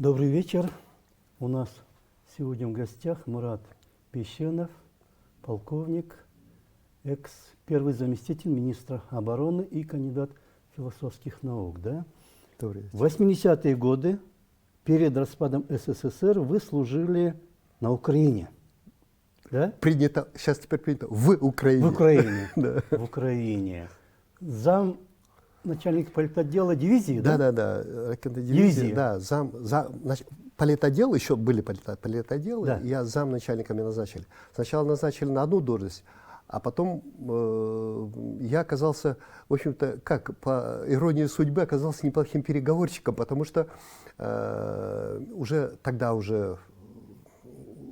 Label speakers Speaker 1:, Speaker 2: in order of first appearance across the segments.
Speaker 1: Добрый вечер. У нас сегодня в гостях Мурат Песчанов, полковник, первый заместитель министра обороны и кандидат философских наук. Да?
Speaker 2: Добрый вечер.
Speaker 1: В 80-е годы, перед распадом СССР, вы служили на Украине. Да?
Speaker 2: Принято, сейчас теперь принято, в Украине.
Speaker 1: В Украине.
Speaker 2: Да.
Speaker 1: В Украине. Зам начальник политотдела дивизии, да?
Speaker 2: Да, ракетной
Speaker 1: Дивизии.
Speaker 2: Да, политотдел, еще были политотделы,
Speaker 1: Да.
Speaker 2: я замначальника меня назначили. Сначала назначили на одну должность, а потом я оказался, в общем-то, как по иронии судьбы, оказался неплохим переговорщиком, потому что тогда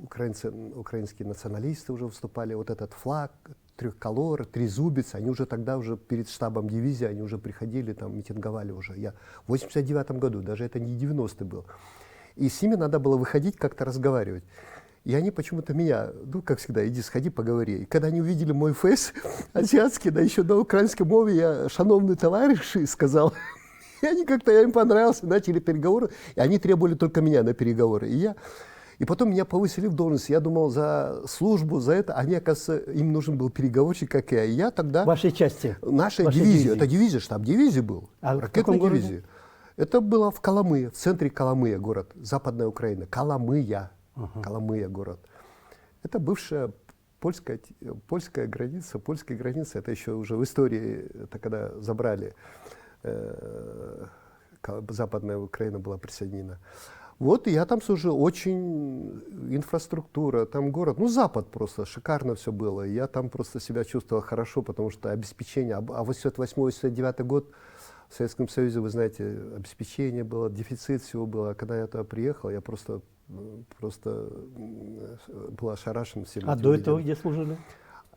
Speaker 2: украинские националисты уже выступали, вот этот флаг, трехколор, трезубец, они уже тогда перед штабом дивизии, они уже приходили, там митинговали уже. Я в 89-м году, даже это не 90-й был. И с ними надо было выходить, как-то разговаривать. И они почему-то меня, как всегда, иди сходи, поговори. И когда они увидели мой фейс азиатский, да еще на украинской мове, я шановный товарищ сказал. И они как-то, я им понравился, начали переговоры. И они требовали только меня на переговоры. И потом меня повысили в должность. Я думал, за службу, за это. Они, оказывается, им нужен был переговорщик, как я. И я тогда...
Speaker 1: Вашей части?
Speaker 2: Нашей дивизии. Это дивизия, штаб дивизии был.
Speaker 1: А
Speaker 2: ракетной дивизии. Это было в Коломые, в центре Коломыя, город, Западная Украина. Коломыя. Коломыя, город. Это бывшая польская граница. Польская граница, это еще уже в истории, это когда забрали, Западная Украина была присоединена. Вот, и я там служил, очень инфраструктура, там город, Запад просто, шикарно все было. Я там просто себя чувствовал хорошо, потому что обеспечение, а 88-89 год в Советском Союзе, вы знаете, обеспечение было, дефицит всего было. А когда я туда приехал, я просто был ошарашен всем.
Speaker 1: А до этого где служили?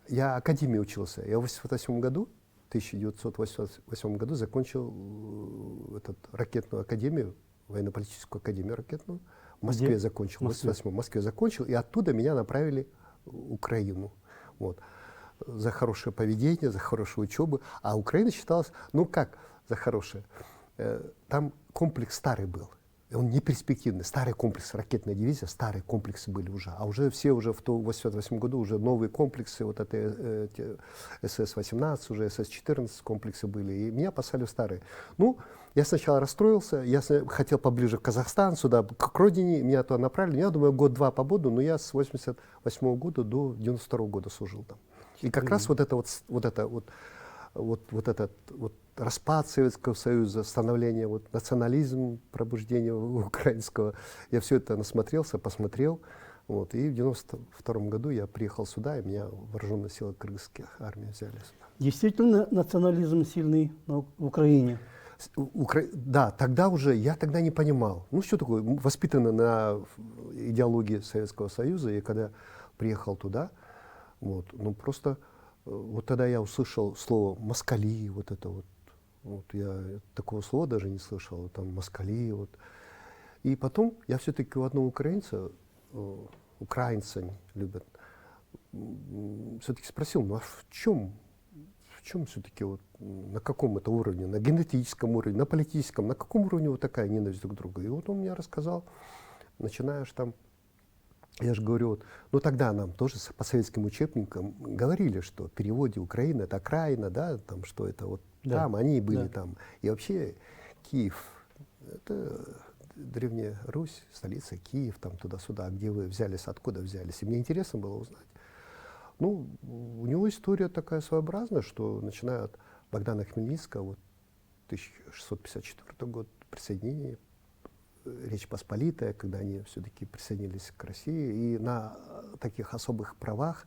Speaker 2: Я в академии учился. Я в 1988 году закончил ракетную академию, военно-политическую академию ракетную. В Москве закончил, в 1988 в Москве закончил, и оттуда меня направили в Украину. Вот. За хорошее поведение, за хорошую учебу. А Украина считалась, как за хорошее? Там комплекс старый был. Он не перспективный. Старый комплекс, ракетная дивизия, старые комплексы были уже. А уже все в 1988 году уже новые комплексы, вот это СС-18, уже СС-14 комплексы были. И меня послали в старые. Я сначала расстроился, я хотел поближе в Казахстан, сюда, к родине, меня туда направили. Я думаю, год-два побуду, но я с 88 года до 92 года служил там. И как раз вот этот распад Советского Союза, становление, национализм, пробуждение украинского, я все это насмотрелся, посмотрел. И в 92 году я приехал сюда, и меня вооруженные силы кыргызских армий взяли сюда.
Speaker 1: Действительно национализм сильный в Украине?
Speaker 2: Да, я тогда не понимал. Что такое, воспитанный на идеологии Советского Союза, и когда приехал туда, тогда я услышал слово «москали», я такого слова даже не слышал, там «москали». И потом я все-таки у одного украинца любят, все-таки спросил, а в чем все-таки, на каком это уровне, на генетическом уровне, на политическом, на каком уровне такая ненависть друг к другу? И он мне рассказал, начинаешь там, я же говорю, тогда нам тоже по советским учебникам говорили, что в переводе Украина это окраина, да, там, что это
Speaker 1: да,
Speaker 2: там, они были
Speaker 1: да.
Speaker 2: там. И вообще Киев, это Древняя Русь, столица Киев, там туда-сюда, где вы взялись, откуда взялись. И мне интересно было узнать. У него история такая своеобразная, что начиная от Богдана Хмельницкого, 1654 год, присоединение, Речь Посполитая, когда они все-таки присоединились к России, и на таких особых правах.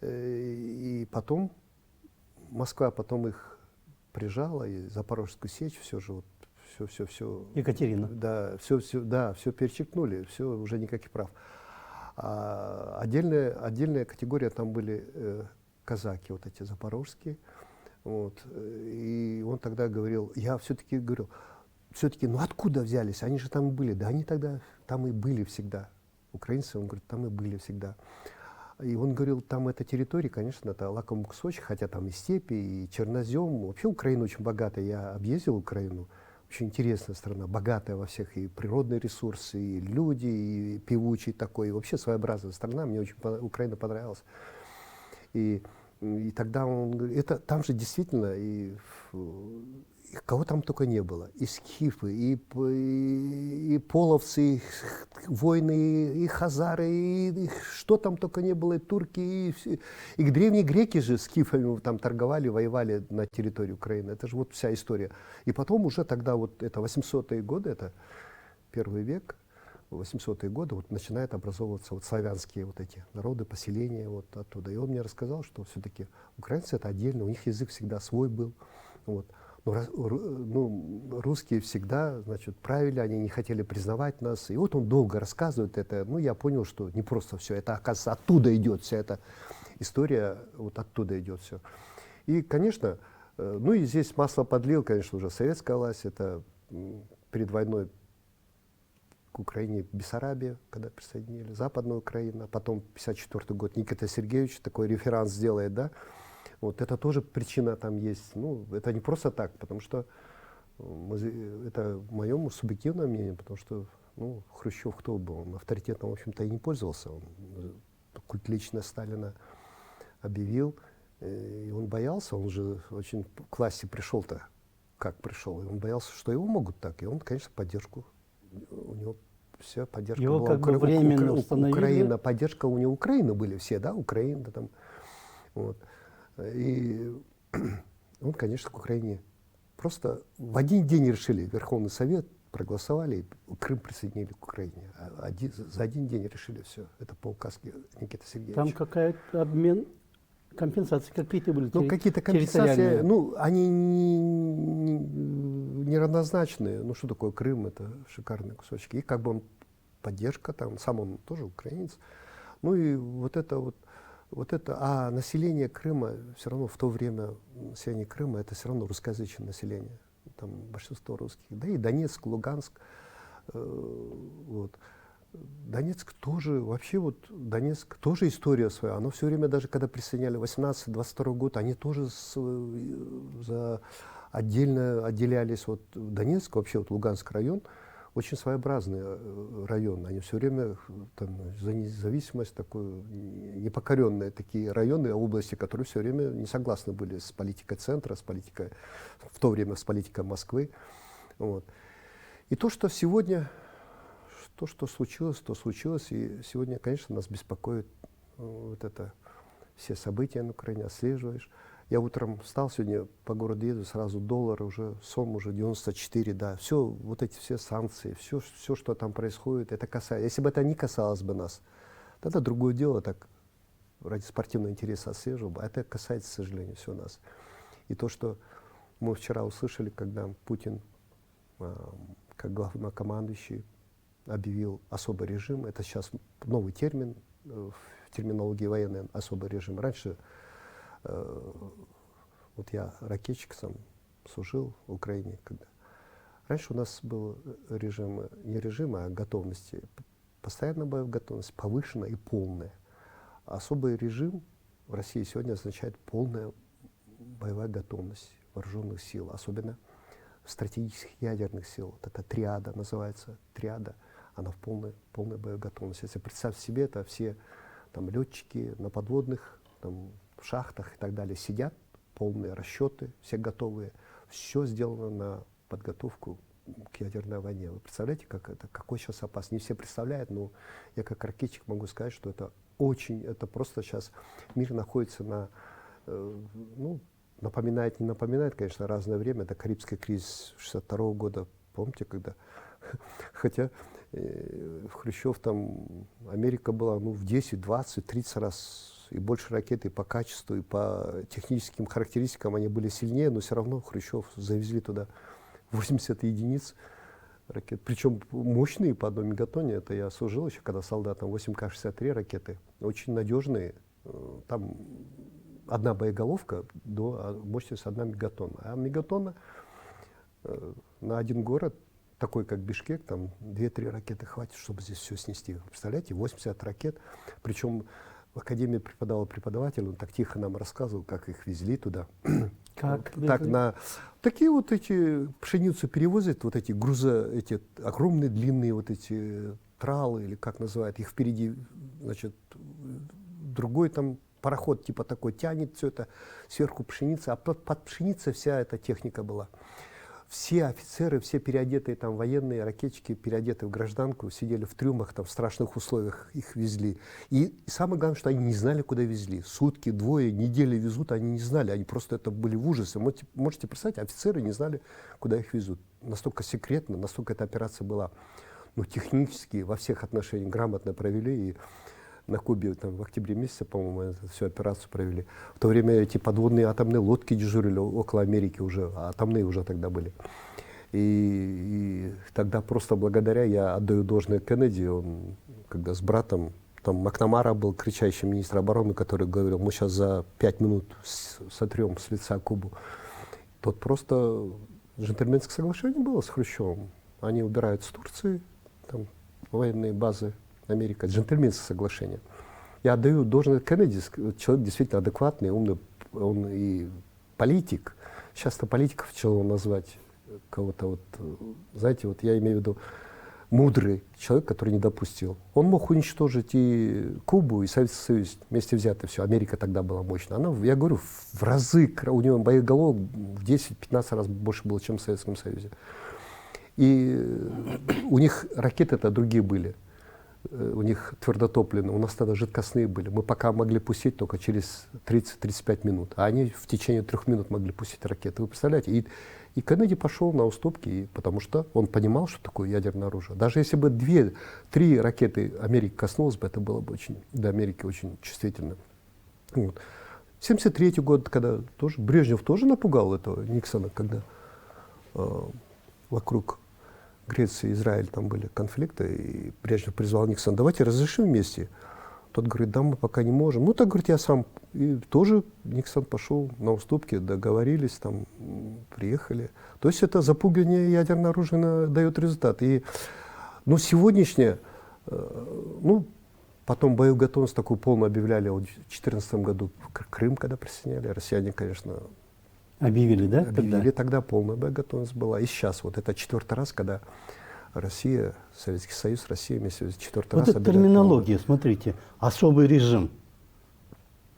Speaker 2: И потом Москва потом их прижала, и Запорожскую сечь, все.
Speaker 1: Екатерина.
Speaker 2: Да, все перечеркнули, все, уже никаких прав. Отдельная категория, там были казаки, эти запорожские. И он тогда говорил, я все-таки говорил, откуда взялись? Они же там были. Да они тогда там и были всегда. Украинцы, он говорит, там и были всегда. И он говорил, там эта территория, конечно, это лакомый кусочек, хотя там и степи, и чернозем. Вообще Украина очень богатая. Я объездил Украину. очень интересная страна, богатая во всех и природные ресурсы, и люди, и певучий такой, и вообще своеобразная страна. Мне очень Украина понравилась. И тогда он говорит, это там же действительно, и кого там только не было. И скифы, и половцы, и воины, и хазары, и что там только не было, и турки, и древние греки же скифами там торговали, воевали на территории Украины. Это же вот вся история. И потом уже тогда вот это 800-е годы, это первый век, 800-е годы вот начинают образовываться вот славянские вот эти народы, поселения вот оттуда. И он мне рассказал, что все-таки украинцы это отдельно, у них язык всегда свой был. Вот. Но русские всегда, значит, правили, они не хотели признавать нас. И вот он долго рассказывает это. Ну, я понял, что не просто все, это, оказывается, оттуда идет вся эта история, вот оттуда идет все. И, конечно, ну и здесь масло подлил, конечно, уже советская власть, это перед войной к Украине Бессарабия, когда присоединили, Западная Украина, потом 1954 год Никита Сергеевич такой референс сделает, да. Вот это тоже причина там есть. Ну, это не просто так, потому что это мое субъективное мнение, потому что ну, Хрущев кто был? Он авторитетом, в общем-то, и не пользовался. Он культ личности Сталина объявил, и он боялся, он же очень к власти пришел-то, как пришел, и он боялся, что его могут так, и он, конечно, поддержку, у него вся поддержка
Speaker 1: Его
Speaker 2: была.
Speaker 1: как бы временно установили.
Speaker 2: Украина, поддержка у него Украины были все, да, Украина там, вот. И он, конечно, к Украине просто в один день решили, Верховный Совет проголосовали, и Крым присоединили к Украине. За один день решили все. Это по указке Никиты Сергеевича.
Speaker 1: Там какая-то обмен, компенсации какие-то были?
Speaker 2: Ну, какие-то компенсации, ну, они неравнозначные. Ну, что такое Крым? Это шикарные кусочки. И как бы он поддержка, там, сам он тоже украинец. Ну, и вот это, а население Крыма, все равно в то время население Крыма, это все равно русскоязычное население. Там большинство русских. Да и Донецк, Луганск. Вот. Донецк тоже, вообще вот Донецк тоже история своя. Оно все время, даже когда присоединяли 18-22 год, они тоже отдельно отделялись. Вот Донецк, вообще вот Луганск район, очень своеобразный район. Они все время там, за независимость такую, непокоренные такие районы, области, которые все время не согласны были с политикой центра, с политикой, в то время с политикой Москвы. Вот. И то, что сегодня, то, что случилось, то случилось. И сегодня, конечно, нас беспокоит вот это, все события на Украине, отслеживаешь. Я утром встал сегодня, по городу еду, сразу доллар уже, сом уже 94, да. Все, вот эти все санкции, все, что там происходит, это касается. Если бы это не касалось бы нас, тогда другое дело, так ради спортивного интереса отслеживал бы. А это касается, к сожалению, все нас. И то, что мы вчера услышали, когда Путин, как главнокомандующий, объявил особый режим, это сейчас новый термин в терминологии военной, особый режим. Раньше вот я ракетчик сам служил в Украине, когда раньше у нас был режим, не режим, а готовности, постоянная боевая готовность, повышенная и полная. Особый режим в России сегодня означает полная боевая готовность вооруженных сил, особенно стратегических ядерных сил. Вот эта триада называется, триада, она в полной боевой готовности. Если представьте себе, это все там летчики на подводных, там, в шахтах и так далее сидят, полные расчеты, все готовые, все сделано на подготовку к ядерной войне. Вы представляете, как это, какой сейчас опасно? Не все представляют, но я как ракетчик могу сказать, что это очень, это просто сейчас мир находится на, ну, напоминает, не напоминает, конечно, разное время, это Карибский кризис 1962 года, помните, когда, хотя Хрущев там, Америка была, ну, в 10, 20, 30 раз и больше ракет, и по качеству, и по техническим характеристикам они были сильнее, но все равно Хрущев завезли туда 80 единиц ракет, причем мощные по одной мегатонне, это я служил еще, когда солдатам, 8К-63 ракеты, очень надежные, там одна боеголовка до мощности 1 мегатонна, а мегатонна на один город, такой как Бишкек, там 2-3 ракеты хватит, чтобы здесь все снести. Представляете, 80 ракет, причем в академии преподавал преподаватель, он так тихо нам рассказывал, как их везли туда.
Speaker 1: Как?
Speaker 2: Так, такие вот эти пшеницу перевозят, вот эти груза, эти огромные длинные вот эти тралы, или как называют, их впереди, значит, другой там пароход типа такой тянет все это, сверху пшеница, а под пшеницей вся эта техника была. Все офицеры, все переодетые там военные ракетчики, переодетые в гражданку, сидели в трюмах, там в страшных условиях их везли. И самое главное, что они не знали, куда везли. Сутки, двое, недели везут, они не знали, они просто это были в ужасе. Можете представить, офицеры не знали, куда их везут. Настолько секретно, настолько эта операция была, ну, технически, во всех отношениях грамотно провели. И на Кубе там, в октябре месяце, по-моему, эту всю операцию провели. В то время эти подводные атомные лодки дежурили около Америки уже, а атомные уже тогда были. И тогда просто благодаря, я отдаю должное Кеннеди, он когда с братом, там Макнамара был кричащий министр обороны, который говорил, мы сейчас за 5 минут сотрем с лица Кубу. Тот просто джентльменское соглашение было с Хрущевым. Они убирают с Турции, там военные базы, Америка, джентльменское соглашение. Я отдаю должное Кеннеди, человек действительно адекватный, умный, он и политик. Сейчас-то политиков тяжело назвать кого-то, вот, знаете, вот я имею в виду мудрый человек, который не допустил. Он мог уничтожить и Кубу, и Советский Союз вместе взятые все. Америка тогда была мощная. Она, я говорю, в разы, у него боеголовок в 10-15 раз больше было, чем в Советском Союзе. И у них ракеты-то другие были. У них твердотопливные, у нас тогда жидкостные были. Мы пока могли пустить только через 30-35 минут, а они в течение 3 минут могли пустить ракеты. Вы представляете? И Кеннеди пошел на уступки, потому что он понимал, что такое ядерное оружие. Даже если бы 2-3 ракеты Америки коснулось бы, это было бы очень, для Америки очень чувствительно. Вот. 1973 год, когда тоже, Брежнев тоже напугал этого Никсона, когда вокруг Греция и Израиль там были конфликты, и Брежнев призвал Никсона, давайте разрешим вместе. Тот говорит, да, мы пока не можем. Ну, так, говорит, я сам. И тоже Никсон пошел на уступки, договорились, там, приехали. То есть это запугивание ядерного оружия дает результат. И, ну, сегодняшнее, ну, потом боеготовность такую полную объявляли в 2014 году, Крым, когда присоединяли, россияне, конечно,
Speaker 1: объявили, да?
Speaker 2: Объявили, тогда полная боеготовность была. И сейчас, вот это 4-й раз, когда Россия, Советский Союз, Россия вместе 4-й раз.
Speaker 1: Вот эта терминология, смотрите, особый режим.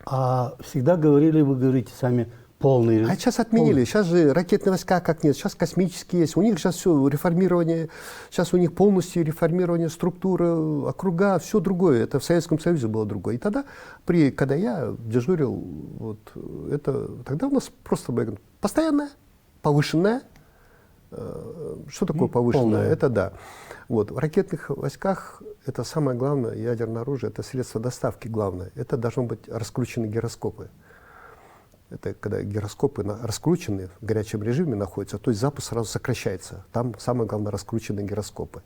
Speaker 1: А всегда говорили, вы говорите сами, полный режим.
Speaker 2: А сейчас отменили. Сейчас же ракетные войска как нет. Сейчас космические есть. У них сейчас все реформирование. Сейчас у них полностью реформирование структуры, округа, все другое. Это в Советском Союзе было другое. И тогда, когда я дежурил, вот, тогда у нас просто постоянная, повышенная. Что такое повышенное?
Speaker 1: Полное.
Speaker 2: Это да. Вот. В ракетных войсках это самое главное, ядерное оружие, это средство доставки главное. Это должны быть раскручены гироскопы. Это когда гироскопы раскручены, в горячем режиме находятся, то есть запуск сразу сокращается. Там самое главное раскрученные гироскопы.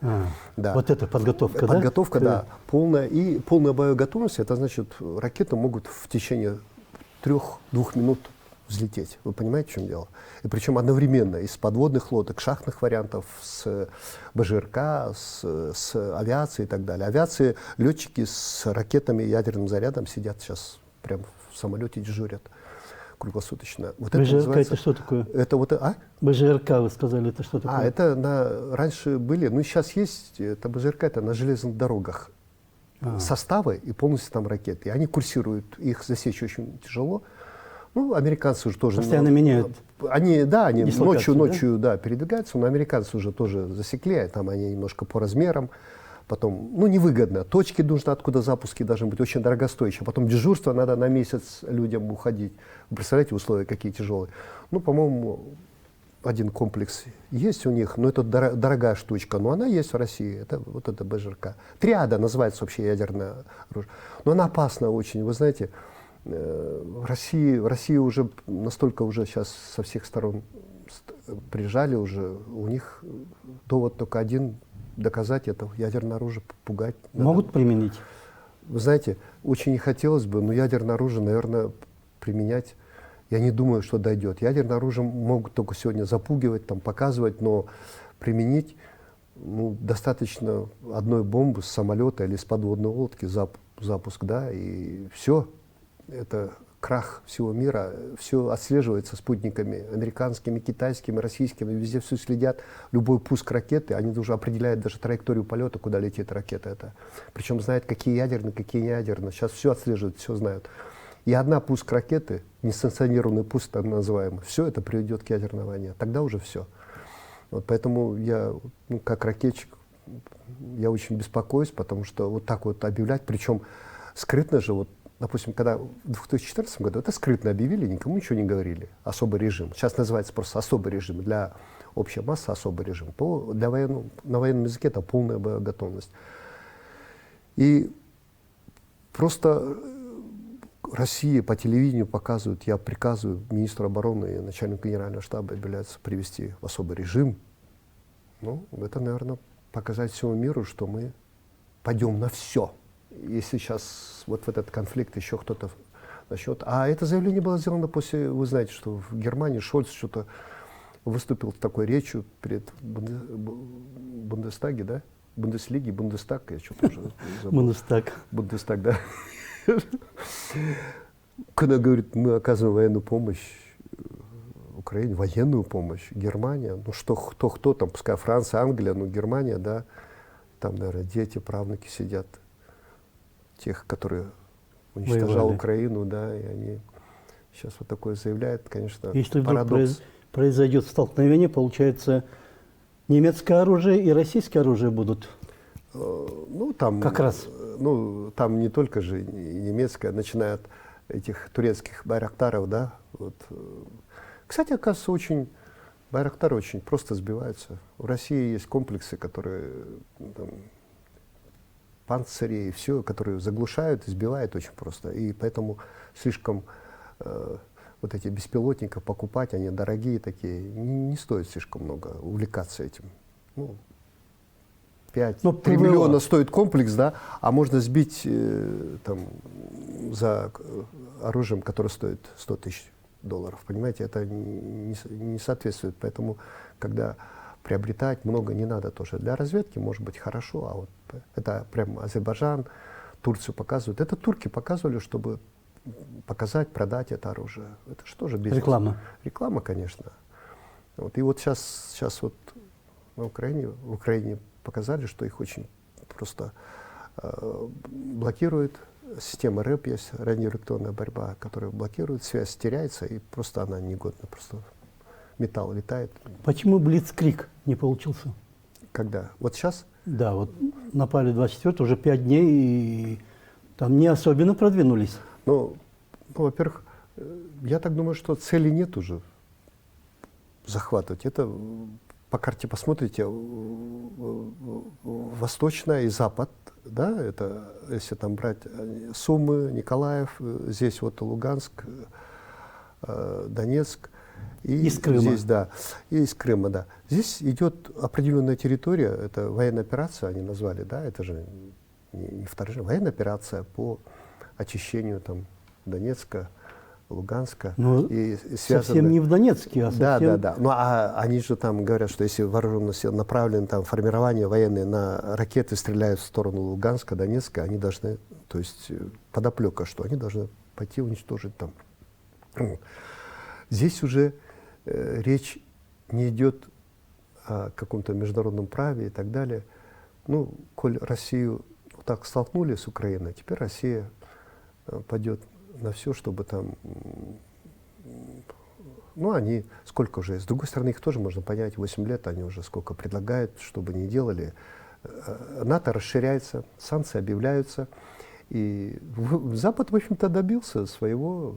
Speaker 2: Да.
Speaker 1: Вот это подготовка, да?
Speaker 2: Подготовка, да. Полная. И полная боеготовность, это значит, ракеты могут в течение 3-2 минут взлететь. Вы понимаете, в чем дело? И причем одновременно из подводных лодок, шахтных вариантов, с БЖРК, с авиацией и так далее. Авиации, летчики с ракетами и ядерным зарядом сидят сейчас прямо в самолете, дежурят круглосуточно. Вот
Speaker 1: БЖРК это что такое?
Speaker 2: Это вот,
Speaker 1: БЖРК, вы сказали, это что такое?
Speaker 2: Это раньше были, ну сейчас есть, это БЖРК, это на железных дорогах. Составы и полностью там ракеты. И они курсируют, их засечь очень тяжело. Ну, американцы уже тоже...
Speaker 1: Постоянно меняют.
Speaker 2: Они ночью
Speaker 1: да?
Speaker 2: Передвигаются, но американцы уже тоже засекли, там они немножко по размерам. Потом, ну, невыгодно. Точки нужно, откуда запуски должны быть очень дорогостоящие. Потом дежурство надо на месяц людям уходить. Вы представляете, условия какие тяжелые. Ну, по-моему, один комплекс есть у них, но это дорогая штучка. Но она есть в России. Это вот это БЖРК. Триада называется вообще ядерное оружие. Но она опасна очень. Вы знаете, в России уже настолько уже сейчас со всех сторон прижали уже. У них довод только один — доказать это, ядерное оружие, пугать.
Speaker 1: Могут применить?
Speaker 2: Вы знаете, очень не хотелось бы, но ядерное оружие, наверное, применять, я не думаю, что дойдет. Ядерное оружие могут только сегодня запугивать, там, показывать, но применить, ну, достаточно одной бомбы с самолета или с подводной лодки, запуск, да, и все, это крах всего мира, все отслеживается спутниками американскими, китайскими, российскими, везде все следят. Любой пуск ракеты, они уже определяют даже траекторию полета, куда летит ракета. Это. Причем знают, какие ядерные, какие не ядерные. Сейчас все отслеживают, все знают. И одна пуск ракеты, несанкционированный пуск так называемый, все это приведет к ядерной войне. Тогда уже все. Вот поэтому я, ну, как ракетчик, я очень беспокоюсь, потому что вот так вот объявлять, причем скрытно же, вот, допустим, когда в 2014 году это скрытно объявили, никому ничего не говорили, особый режим. Сейчас называется просто особый режим, для общей массы особый режим. На военном языке это полная готовность. И просто Россия по телевидению показывает, я приказываю министру обороны и начальнику генерального штаба объявляется привести в особый режим. Ну, это, наверное, показать всему миру, что мы пойдем на все. Если сейчас вот в этот конфликт еще кто-то начнет. А это заявление было сделано после, вы знаете, что в Германии Шольц что-то выступил с такой речью перед Бундестаге, да? Бундеслиги, Бундестаг, я что-то уже забыл.
Speaker 1: Бундестаг.
Speaker 2: Бундестаг, да. Когда говорит, мы оказываем военную помощь Украине, военную помощь, Германия, ну что, кто там, пускай Франция, Англия, ну Германия, да, там, наверное, дети, правнуки сидят, тех, которые уничтожали
Speaker 1: Воевали.
Speaker 2: Украину, да, и они сейчас вот такое заявляют, конечно,
Speaker 1: Если вдруг
Speaker 2: парадокс.
Speaker 1: произойдет столкновение, получается, немецкое оружие и российское оружие будут.
Speaker 2: Ну, там,
Speaker 1: Как раз.
Speaker 2: Ну, там не только же немецкое, начиная от этих турецких байрактаров, да. Вот. Кстати, оказывается, байрактары очень просто сбиваются. В России есть комплексы, которые там, панцири и все, которые заглушают и сбивают очень просто. И поэтому слишком вот эти беспилотники покупать, они дорогие такие, не стоит слишком много увлекаться этим. Ну, 3 миллиона стоит комплекс, да, а можно сбить там, за оружием, которое стоит 100 тысяч долларов. Понимаете, это не соответствует. Поэтому, когда приобретать много не надо тоже. Для разведки может быть хорошо, а вот это прям Азербайджан, Турцию показывают. Это турки показывали, чтобы показать, продать это оружие. Это что же бизнес?
Speaker 1: Реклама.
Speaker 2: Реклама, конечно. Вот. И вот сейчас вот в Украине показали, что их очень просто блокирует. Система РЭП есть, радиоэлектронная борьба, которая блокирует, связь теряется, и просто она негодна, просто металл летает.
Speaker 1: Почему Блицкриг не получился?
Speaker 2: Когда? Вот сейчас?
Speaker 1: Да, вот напали 24, уже 5 дней, и там не особенно продвинулись.
Speaker 2: Ну, во-первых, я так думаю, что цели нет уже захватывать. Это по карте посмотрите, восточная и запад, да, это если там брать Сумы, Николаев, здесь вот Луганск, Донецк. И
Speaker 1: из Крыма.
Speaker 2: Здесь, да, и из Крыма, да. Здесь идет определенная территория, это военная операция, они назвали, да, это же не вторжение, военная операция по очищению там Донецка, Луганска.
Speaker 1: Ну,
Speaker 2: и
Speaker 1: совсем не в Донецке, а совсем...
Speaker 2: Да. Ну, а они же там говорят, что если вооруженные силы направлены там формирование военные на ракеты, стреляют в сторону Луганска, Донецка, они должны, то есть подоплека, что они должны пойти уничтожить там. Здесь уже речь не идет о каком-то международном праве и так далее. Ну, коль Россию вот так столкнули с Украиной, теперь Россия пойдет на все, чтобы там, ну, они сколько уже, с другой стороны, их тоже можно понять, 8 лет они уже сколько предлагают, чтобы не делали. НАТО расширяется, санкции объявляются, и Запад, в общем-то, добился своего.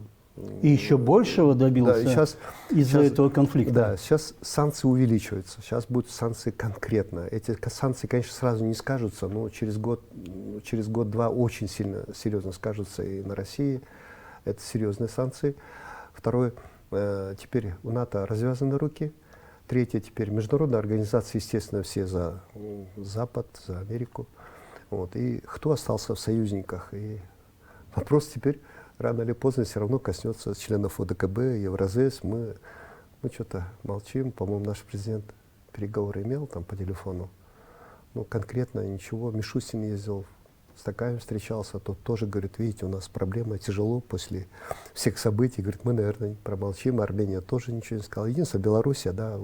Speaker 1: И еще большего добился
Speaker 2: да,
Speaker 1: из-за этого конфликта.
Speaker 2: Да, сейчас санкции увеличиваются, сейчас будут санкции конкретно. Эти санкции, конечно, сразу не скажутся, но через год-два очень сильно, серьезно скажутся и на России. Это серьезные санкции. Второе, теперь у НАТО развязаны руки. Третье, теперь международные организации, естественно, все за Запад, за Америку. Вот. И кто остался в союзниках? И вопрос теперь рано или поздно все равно коснется членов ОДКБ, Евразес. Мы что-то молчим. По-моему, наш президент переговоры имел там по телефону. Ну, конкретно ничего. Мишустин ездил с Токаевым встречался, тот тоже говорит, видите, у нас проблема, тяжело после всех событий. Говорит, мы, наверное, промолчим. Армения тоже ничего не сказала. Единственное, Белоруссия, да,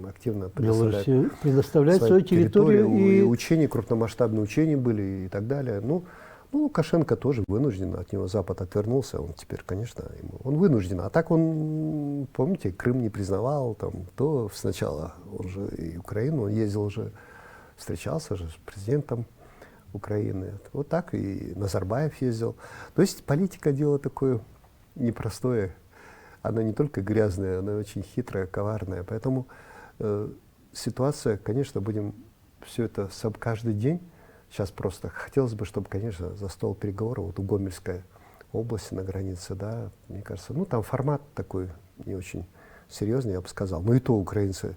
Speaker 2: активно
Speaker 1: Беларусь предоставляет свою территорию.
Speaker 2: И учения, крупномасштабные учения были и так далее. Ну, Лукашенко тоже вынужден, от него Запад отвернулся, он теперь, конечно, он вынужден. А так он, помните, Крым не признавал, там, то сначала он же и Украину, он ездил уже, встречался же с президентом Украины. Вот так и Назарбаев ездил. То есть политика дело такое непростое, она не только грязная, она очень хитрая, коварная. Поэтому ситуация, конечно, будем все это каждый день. Сейчас просто хотелось бы, чтобы, конечно, за стол переговоров, вот у Гомельской области на границе, да, мне кажется, ну там формат такой не очень серьезный, я бы сказал. Ну и то украинцы,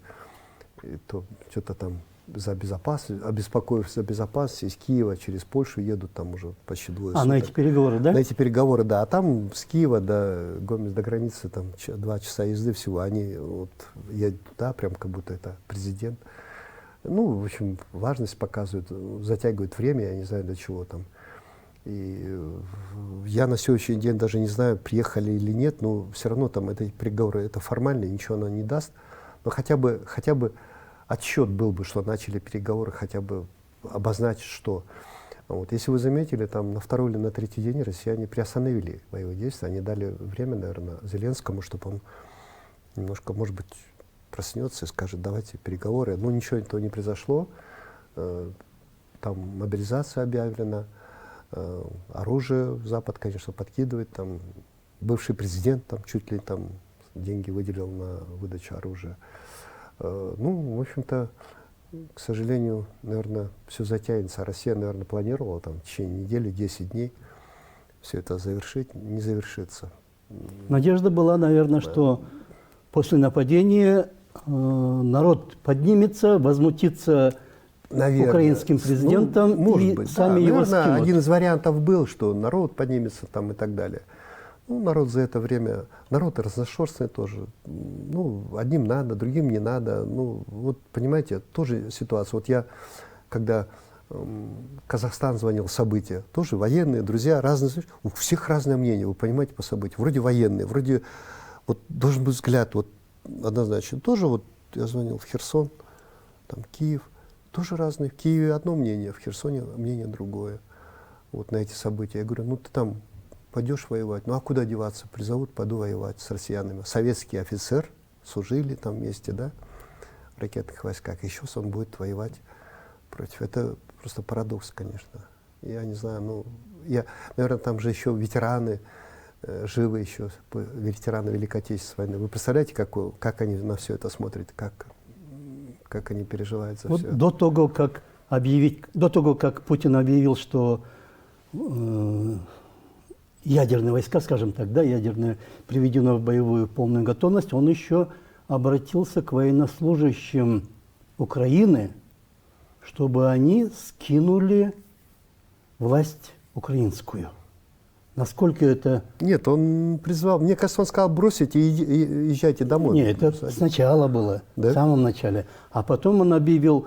Speaker 2: и то что-то там за безопасность, обеспокоившись за безопасность, из Киева через Польшу едут там уже почти двое суток.
Speaker 1: На эти переговоры, да?
Speaker 2: На эти переговоры, да. А там с Киева до Гомель, до границы, там 2 часа езды всего, они вот едут туда, прям как будто это президент. Ну, в общем, важность показывают, затягивают время, я не знаю до чего там. И я на сегодняшний день даже не знаю, приехали или нет, но все равно там эти переговоры, это формально, ничего оно не даст. Но хотя бы отсчет был бы, что начали переговоры, хотя бы обозначить, что. Вот. Если вы заметили, там на 2-й или на 3-й день россияне приостановили боевые действия, они дали время, наверное, Зеленскому, чтобы он немножко, может быть, проснется и скажет, давайте переговоры. Ну, ничего этого не произошло. Там мобилизация объявлена, оружие Запад, конечно, подкидывает. Там бывший президент там чуть ли там деньги выделил на выдачу оружия. Ну, в общем-то, к сожалению, наверное, все затянется. Россия, наверное, планировала там в течение недели, 10 дней все это завершить, не завершится.
Speaker 1: Надежда была, наверное, что после нападения народ поднимется, возмутится украинским президентом,
Speaker 2: может
Speaker 1: и
Speaker 2: быть,
Speaker 1: сами
Speaker 2: да.
Speaker 1: его
Speaker 2: Наверное,
Speaker 1: скинут.
Speaker 2: один из вариантов был, что народ поднимется там и так далее. Ну, народ за это время, народ разношерстный тоже. Ну, одним надо, другим не надо. Ну, вот, понимаете, тоже ситуация. Вот я, когда Казахстан звонил, события, тоже военные, друзья, разные, у всех разное мнение, вы понимаете, по событиям. Вроде военные, вроде, вот должен быть взгляд, вот, однозначно. Тоже вот я звонил в Херсон, там Киев, тоже разные. В Киеве одно мнение, в Херсоне мнение другое. Вот на эти события. Я говорю, ну ты там пойдешь воевать, ну а куда деваться? Призовут, пойду воевать с россиянами. Советский офицер, служили там вместе, да, в ракетных войсках. Еще он будет воевать против. Это просто парадокс, конечно. Я не знаю, ну, наверное, там же еще ветераны, живы еще ветераны Великой Отечественной войны. Вы представляете, как они на все это смотрят, как они переживают за
Speaker 1: вот
Speaker 2: все?
Speaker 1: до того, как Путин объявил, что ядерные войска, скажем так, да, ядерные, приведено в боевую полную готовность, он еще обратился к военнослужащим Украины, чтобы они скинули власть украинскую. Насколько это...
Speaker 2: Нет, он призвал, мне кажется, он сказал, бросите и езжайте домой.
Speaker 1: Нет, это сначала было,
Speaker 2: да?
Speaker 1: в самом начале. А потом он объявил,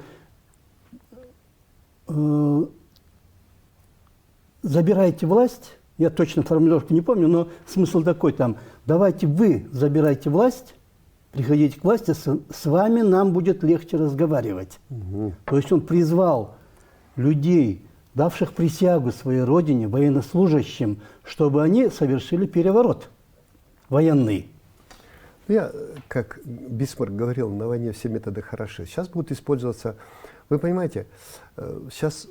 Speaker 1: забирайте власть, я точно формулировку не помню, но смысл такой там, давайте вы забирайте власть, приходите к власти, с вами нам будет легче разговаривать.
Speaker 2: Угу.
Speaker 1: То есть он призвал людей, давших присягу своей родине, военнослужащим, чтобы они совершили переворот военный.
Speaker 2: Я, как Бисмарк говорил, на войне все методы хороши. Сейчас будут использоваться, вы понимаете, сейчас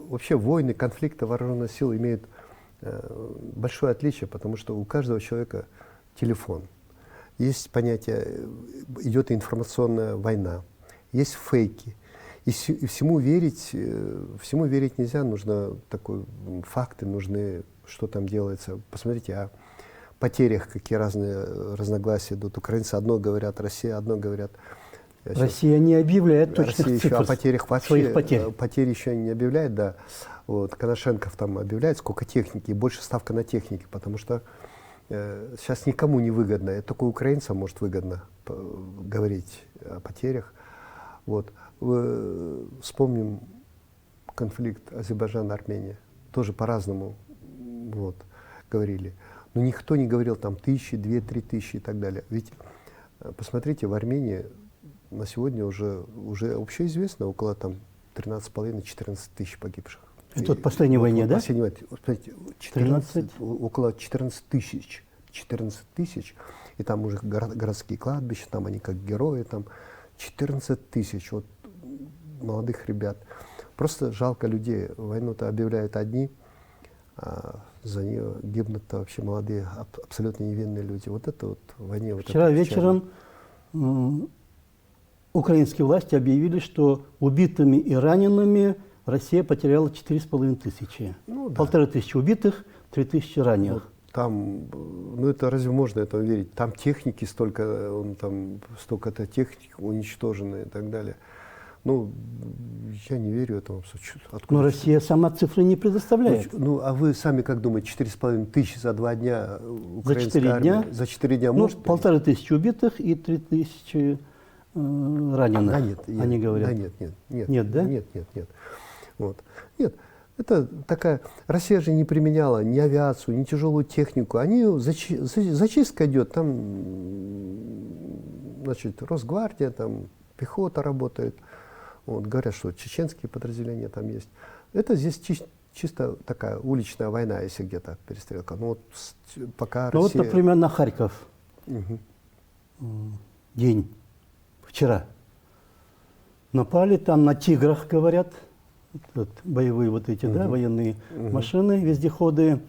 Speaker 2: вообще войны, конфликты вооруженных сил имеют большое отличие, потому что у каждого человека телефон. Есть понятие, идет информационная война, есть фейки. И всему верить нельзя, нужно факты, нужны, что там делается. Посмотрите о потерях, какие разногласия идут. Украинцы одно говорят, Россия одно говорят.
Speaker 1: Россия не объявляет точных
Speaker 2: Россия
Speaker 1: цифр
Speaker 2: еще о потерях вообще,
Speaker 1: своих потерь.
Speaker 2: Потери еще не объявляет, да. Вот, Коношенков там объявляет, сколько техники, и больше ставка на технике, потому что сейчас никому не выгодно, это только украинцам может выгодно говорить о потерях. Вот. Вспомним конфликт Азербайджан-Армения. тоже по-разному вот, говорили. Но никто не говорил там 1000, 2, 3 тысячи и так далее. Ведь посмотрите, в Армении на сегодня уже общеизвестно около там 13,5-14 тысяч погибших.
Speaker 1: Это вот в последней войне, да?
Speaker 2: Последней войне. Смотрите,
Speaker 1: 13?
Speaker 2: Около 14 тысяч. 14 тысяч. И там уже городские кладбища, там они как герои, там 14 тысяч вот, молодых ребят. Просто жалко людей. Войну-то объявляют одни, а за нее гибнут вообще молодые, абсолютно невинные люди. Вот это вот в войне. Вот
Speaker 1: Вчера
Speaker 2: это
Speaker 1: вечером украинские власти объявили, что убитыми и ранеными Россия потеряла 4500.
Speaker 2: Ну, да.
Speaker 1: 1500 убитых, 3000 раненых.
Speaker 2: Вот там, ну это разве можно этому верить? Там техники столько, столько-то техники уничтожено и так далее. Ну, я не верю этому.
Speaker 1: Но Россия сама цифры не предоставляет.
Speaker 2: Ну, а вы сами как думаете, 4500 за 2 дня
Speaker 1: За 4
Speaker 2: армия,
Speaker 1: дня?
Speaker 2: За 4 дня
Speaker 1: Ну,
Speaker 2: может?
Speaker 1: 1500 убитых и 3000 раненых,
Speaker 2: Да нет,
Speaker 1: они говорят.
Speaker 2: Да нет.
Speaker 1: Нет, да?
Speaker 2: Нет. Вот. Нет, это такая... Россия же не применяла ни авиацию, ни тяжелую технику. Они зачистка идет, там, значит, Росгвардия, там, пехота работает. Вот, говорят, что чеченские подразделения там есть. Это здесь чисто такая уличная война, если где-то перестрелка. Ну, вот пока
Speaker 1: Ну
Speaker 2: Россия...
Speaker 1: вот, например, на Харьков день, вчера. Напали там на «Тиграх», говорят, вот, боевые вот эти, да, военные машины, вездеходы,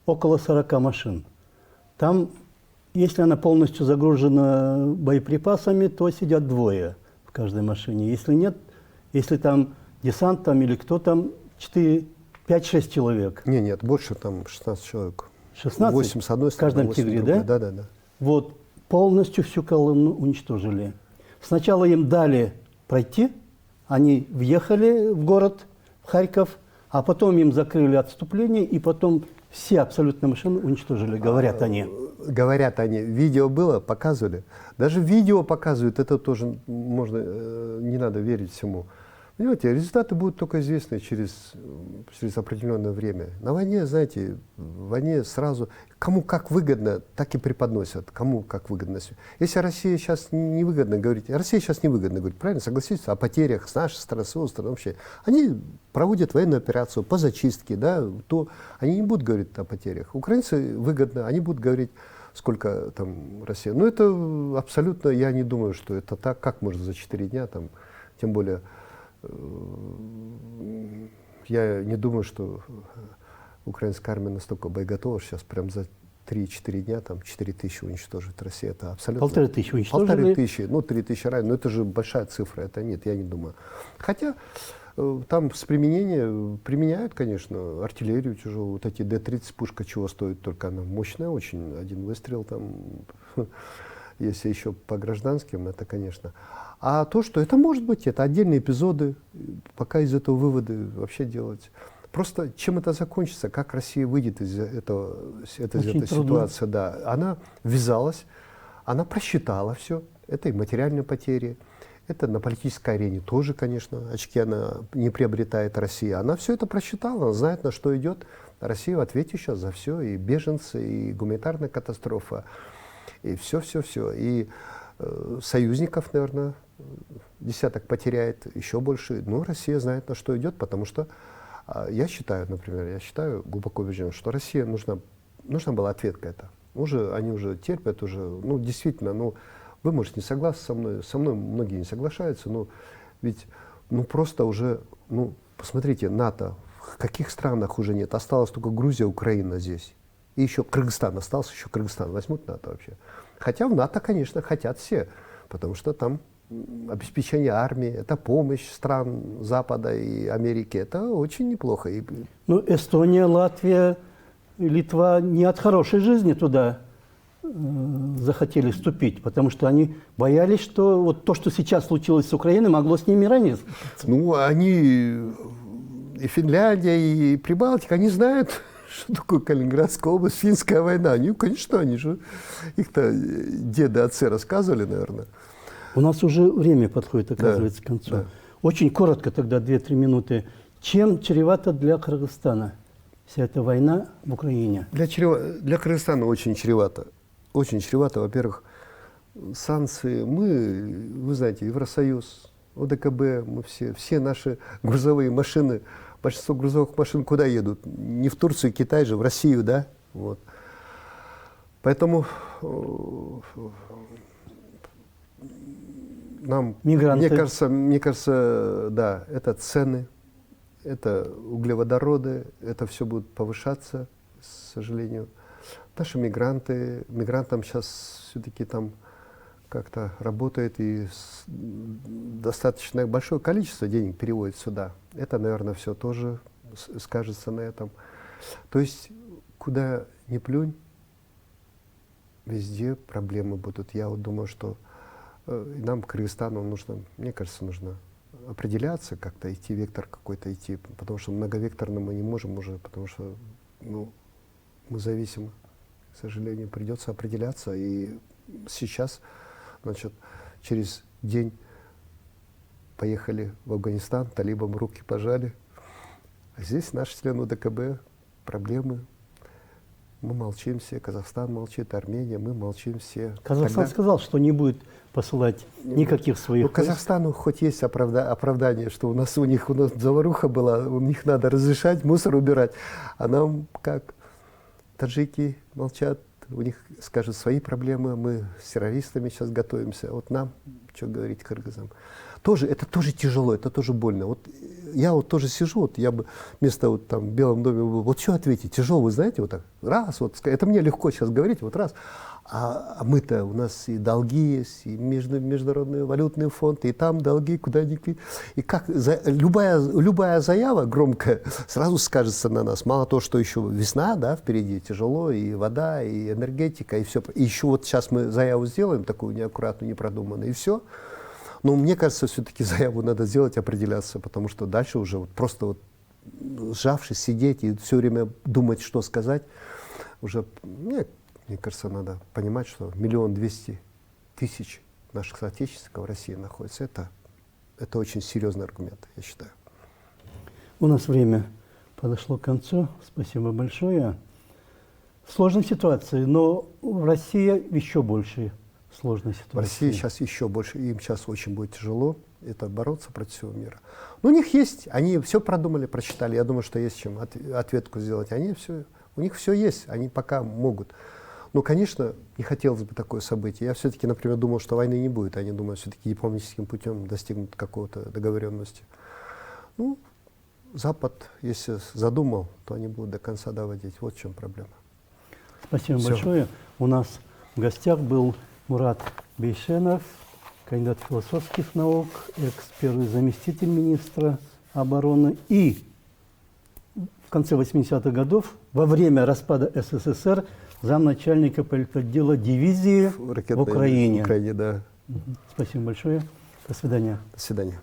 Speaker 1: около 40 машин. Там, если она полностью загружена боеприпасами, то сидят двое в каждой машине. Если нет, если там десант там или кто там, 5-6 человек.
Speaker 2: Нет, больше там 16 человек.
Speaker 1: 16?
Speaker 2: 8 с одной
Speaker 1: в каждом
Speaker 2: стороны, 8
Speaker 1: «Тигре»,
Speaker 2: с другой.
Speaker 1: да?
Speaker 2: Да.
Speaker 1: Вот, полностью всю колонну уничтожили. Сначала им дали пройти, они въехали в город, в Харьков, а потом им закрыли отступление, и потом все абсолютно машины уничтожили, говорят они.
Speaker 2: Говорят они. Видео было, показывали. Даже видео показывают, это тоже можно, не надо верить всему. Понимаете, результаты будут только известны через определенное время. На войне, знаете, в войне сразу кому как выгодно, так и преподносят. Кому как выгодно. Если Россия сейчас невыгодно говорить, Россия сейчас невыгодно говорить, правильно, согласитесь, о потерях с нашей стороны, с его стороны вообще. Они проводят военную операцию по зачистке, да, то они не будут говорить о потерях. Украинцы выгодно, они будут говорить, сколько там Россия. Но это абсолютно, я не думаю, что это так, как можно за 4 дня, там, тем более... Я не думаю, что украинская армия настолько боеготова, что сейчас прям за 3-4 дня там 4000 уничтожит Россия. Это абсолютно...
Speaker 1: 1500 уничтожили.
Speaker 2: 1500, ну 3000 ранее, но это же большая цифра, это нет, я не думаю. Хотя там с применяют, конечно, артиллерию тяжелую, вот эти Д-30 пушка чего стоит, только она мощная очень, один выстрел там, если еще по гражданским, это, конечно. А то, что это может быть, это отдельные эпизоды, пока из этого выводы вообще делать. Просто чем это закончится, как Россия выйдет из этой ситуации, да. Она ввязалась, она просчитала все, это и материальные потери, это на политической арене тоже, конечно, очки она не приобретает, Россия. Она все это просчитала, она знает, на что идет. Россия в ответе сейчас за все, и беженцы, и гуманитарная катастрофа, и все. И союзников, наверное, десяток потеряет, еще больше. Но Россия знает, на что идет, потому что я считаю, например, глубоко убежден, что России нужна была ответка это. Они уже терпят, ну, действительно, ну, вы, может, не согласны со мной многие не соглашаются, но ведь, ну, просто уже, ну, посмотрите, НАТО, в каких странах уже нет, осталось только Грузия, Украина здесь. И еще Кыргызстан, остался еще Кыргызстан, возьмут НАТО вообще. Хотя в НАТО, конечно, хотят все, потому что там обеспечение армии, это помощь стран Запада и Америки, это очень неплохо.
Speaker 1: Ну, Эстония, Латвия, Литва не от хорошей жизни туда захотели вступить, потому что они боялись, что вот то, что сейчас случилось с Украиной, могло с ними ранее случиться.
Speaker 2: Ну, они, и Финляндия, и Прибалтика, они знают, что такое Калининградская область, финская война. Они, конечно, они же, их-то деды, отцы рассказывали, наверное.
Speaker 1: У нас уже время подходит, оказывается, к концу.
Speaker 2: Да.
Speaker 1: Очень коротко тогда, 2-3 минуты. Чем чревата для Кыргызстана вся эта война в Украине?
Speaker 2: Для Кыргызстана очень чревато. Очень чревато. Во-первых, санкции. Вы знаете, Евросоюз, ОДКБ, мы все наши грузовые машины, большинство грузовых машин куда едут? Не в Турцию, Китай же, в Россию, да? Вот. Поэтому нам,
Speaker 1: Мигранты.
Speaker 2: мне кажется, да, это цены, это углеводороды, это все будет повышаться, к сожалению. Наши мигрантам сейчас все-таки там как-то работает и достаточно большое количество денег переводит сюда. Это, наверное, все тоже скажется на этом. То есть, куда ни плюнь, везде проблемы будут. Я вот думаю, что нам, Кыргызстану, нужно, мне кажется, нужно определяться, как-то идти, вектор какой-то идти, потому что многовекторно мы не можем уже, потому что мы зависимы, к сожалению, придется определяться. И сейчас, значит, через день поехали в Афганистан, талибам руки пожали. А здесь наши члены ОДКБ, проблемы. Мы молчим все, Казахстан молчит, Армения, мы молчим все.
Speaker 1: Казахстан сказал, что не будет посылать никаких своих войск.
Speaker 2: Казахстану хоть есть оправдание, что у нас заваруха была, у них надо разрешать, мусор убирать. А нам как? Таджики молчат, у них, скажут, свои проблемы, мы с террористами сейчас готовимся. Вот нам, что говорить кыргызам. Это тоже тяжело, это тоже больно. Вот я вот тоже сижу, вот я бы вместо вот там в Белом доме был, вот что ответить, тяжело, вы знаете, вот так, раз, вот, это мне легко сейчас говорить, вот раз. А мы-то, у нас и долги есть, и международный валютный фонд, и там долги, куда ни пить. И как, любая заява громкая сразу скажется на нас. Мало того, что еще весна, да, впереди тяжело, и вода, и энергетика, и все. И еще вот сейчас мы заяву сделаем, такую неаккуратную, непродуманную, и все. Но мне кажется, все-таки заяву надо сделать, определяться, потому что дальше уже вот просто вот сжавшись, сидеть и все время думать, что сказать, уже, мне кажется, надо понимать, что 1 200 000 наших соотечественников в России находится. Это очень серьезный аргумент, я считаю.
Speaker 1: У нас время подошло к концу. Спасибо большое. Сложная ситуация, но в России еще больше сложная ситуация.
Speaker 2: В России сейчас еще больше, им сейчас очень будет тяжело это бороться против всего мира. Но у них есть, они все продумали, прочитали. Я думаю, что есть чем ответку сделать. У них все есть, они пока могут. Но, конечно, не хотелось бы такое событие. Я все-таки, например, думал, что войны не будет. Они думают, все-таки дипломатическим путем достигнут какого-то договоренности. Запад, если задумал, то они будут до конца доводить. Вот в чем проблема.
Speaker 1: Спасибо большое. У нас в гостях был Мурат Бейшенов, кандидат философских наук, экс-первый заместитель министра обороны и в конце 80-х годов, во время распада СССР, замначальника политотдела дивизии в Украине.
Speaker 2: Да.
Speaker 1: Спасибо большое. До свидания.
Speaker 2: До свидания.